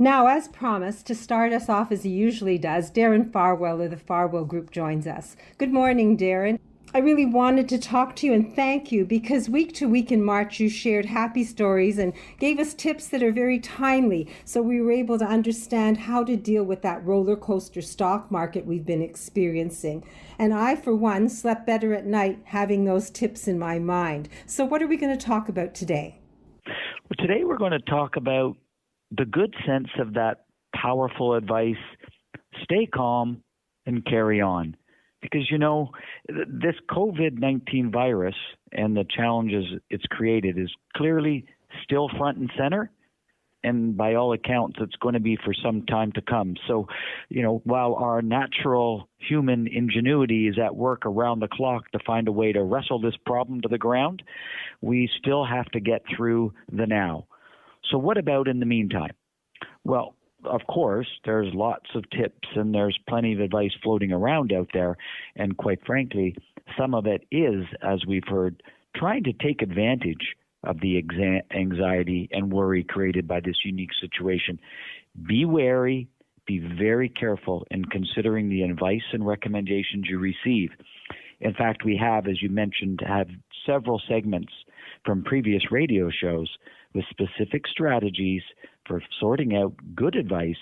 Now, as promised, to start us off as he usually does, Darren Farwell of the Farwell Group joins us. Good morning, Darren. I really wanted to talk to you and thank you because week to week in March you shared happy stories and gave us tips that are very timely, so we were able to understand how to deal with that roller coaster stock market we've been experiencing. And I, for one, slept better at night having those tips in my mind. So what are we going to talk about today? Well, today we're going to talk about the good sense of that powerful advice: stay calm and carry on. Because, this COVID-19 virus and the challenges it's created is clearly still front and center. And by all accounts, it's going to be for some time to come. So, while our natural human ingenuity is at work around the clock to find a way to wrestle this problem to the ground, we still have to get through the now. So what about in the meantime? Well, of course, there's lots of tips and there's plenty of advice floating around out there. And quite frankly, some of it is, as we've heard, trying to take advantage of the anxiety and worry created by this unique situation. Be wary, be very careful in considering the advice and recommendations you receive. In fact, we have, as you mentioned, have several segments from previous radio shows with specific strategies for sorting out good advice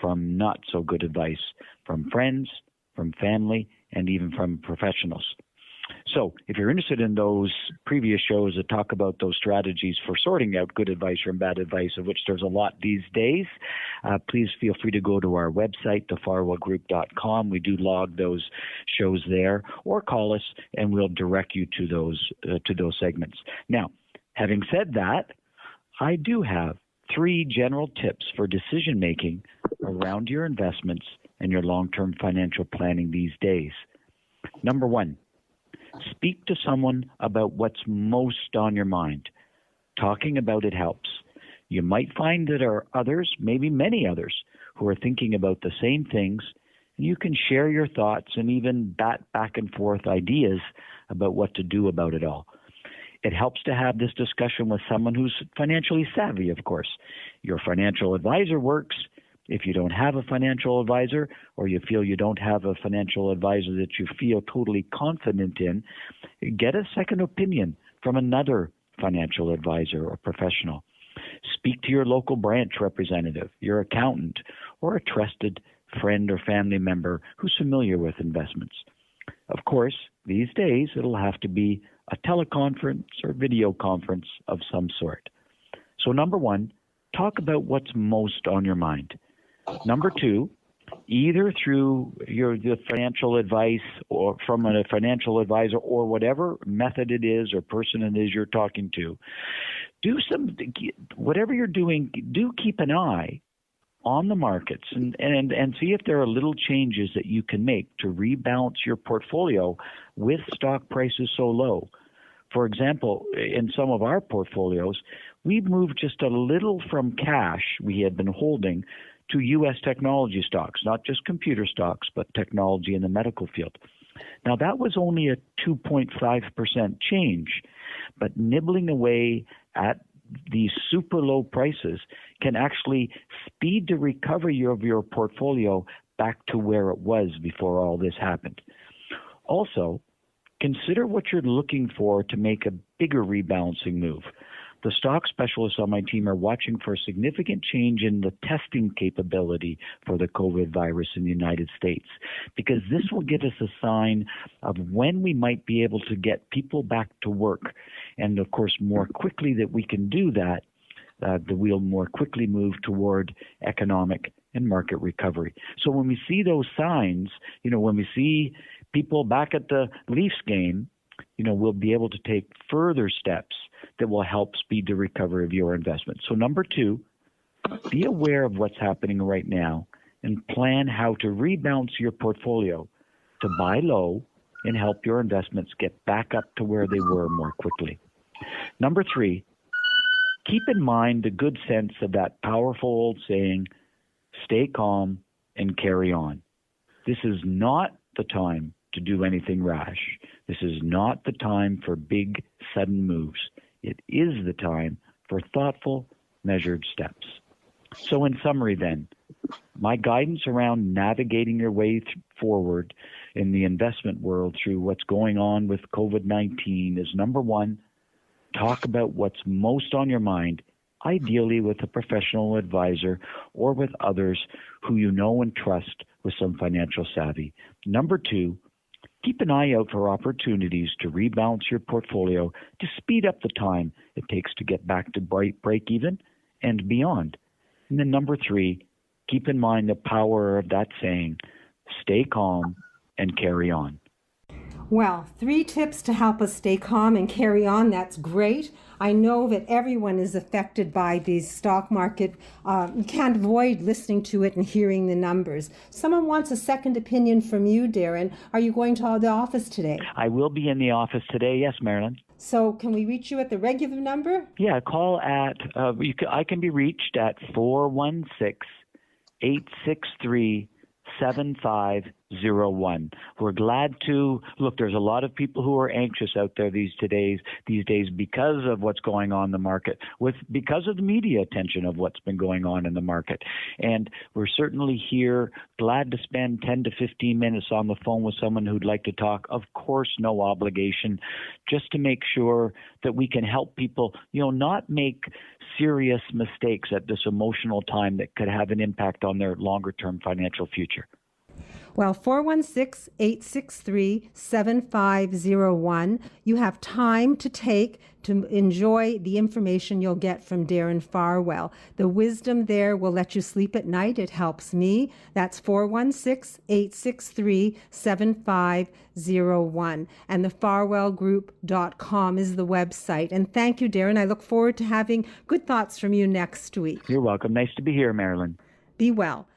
from not so good advice, from friends, from family, and even from professionals. So if you're interested in those previous shows that talk about those strategies for sorting out good advice from bad advice, of which there's a lot these days, please feel free to go to our website, thefarwellgroup.com. We do log those shows there, or call us and we'll direct you to those segments. Now, having said that, I do have 3 general tips for decision making around your investments and your long-term financial planning these days. Number 1, speak to someone about what's most on your mind. Talking about it helps. You might find that there are others, maybe many others, who are thinking about the same things, and you can share your thoughts and even bat back and forth ideas about what to do about it all. It helps to have this discussion with someone who's financially savvy, of course. Your financial advisor works. If you don't have a financial advisor, or you feel you don't have a financial advisor that you feel totally confident in, get a second opinion from another financial advisor or professional. Speak to your local branch representative, your accountant, or a trusted friend or family member who's familiar with investments. Of course, these days it'll have to be a teleconference or video conference of some sort. So number 1, talk about what's most on your mind. Number 2, either through the financial advice or from a financial advisor or whatever method it is or person it is you're talking to, whatever you're doing, do keep an eye on the markets and see if there are little changes that you can make to rebalance your portfolio with stock prices so low. For example, in some of our portfolios, we've moved just a little from cash we had been holding to U.S. technology stocks, not just computer stocks, but technology in the medical field. Now, that was only a 2.5% change, but nibbling away at these super low prices can actually speed the recovery of your portfolio back to where it was before all this happened. Also, consider what you're looking for to make a bigger rebalancing move. The stock specialists on my team are watching for a significant change in the testing capability for the COVID virus in the United States, because this will give us a sign of when we might be able to get people back to work. And of course, more quickly that we can do that, we'll more quickly move toward economic and market recovery. So when we see those signs, when we see people back at the Leafs game, we'll be able to take further steps that will help speed the recovery of your investment. So number 2, be aware of what's happening right now and plan how to rebalance your portfolio to buy low and help your investments get back up to where they were more quickly. Number 3, keep in mind the good sense of that powerful old saying, stay calm and carry on. This is not the time to do anything rash. This is not the time for big, sudden moves. It is the time for thoughtful, measured steps. So in summary then, my guidance around navigating your way forward in the investment world through what's going on with COVID-19 is number one, talk about what's most on your mind, ideally with a professional advisor or with others who you know and trust with some financial savvy. Number two, keep an eye out for opportunities to rebalance your portfolio to speed up the time it takes to get back to break even and beyond. And then number three, keep in mind the power of that saying, stay calm and carry on. Well, 3 tips to help us stay calm and carry on. That's great. I know that everyone is affected by the stock market. You can't avoid listening to it and hearing the numbers. Someone wants a second opinion from you, Darren. Are you going to the office today? I will be in the office today. Yes, Marilyn. So can we reach you at the regular number? Yeah, call at, I can be reached at 416-863-7501. We're glad to look. There's a lot of people who are anxious out there these days because of what's going on in the market, because of the media attention of what's been going on in the market. And we're certainly here, glad to spend 10 to 15 minutes on the phone with someone who'd like to talk. Of course, no obligation, just to make sure that we can help people, not make serious mistakes at this emotional time that could have an impact on their longer-term financial future. Well, 416-863-7501. You have time to take to enjoy the information you'll get from Darren Farwell. The wisdom there will let you sleep at night. It helps me. That's 416-863-7501. And the farwellgroup.com is the website. And thank you, Darren. I look forward to having good thoughts from you next week. You're welcome. Nice to be here, Marilyn. Be well.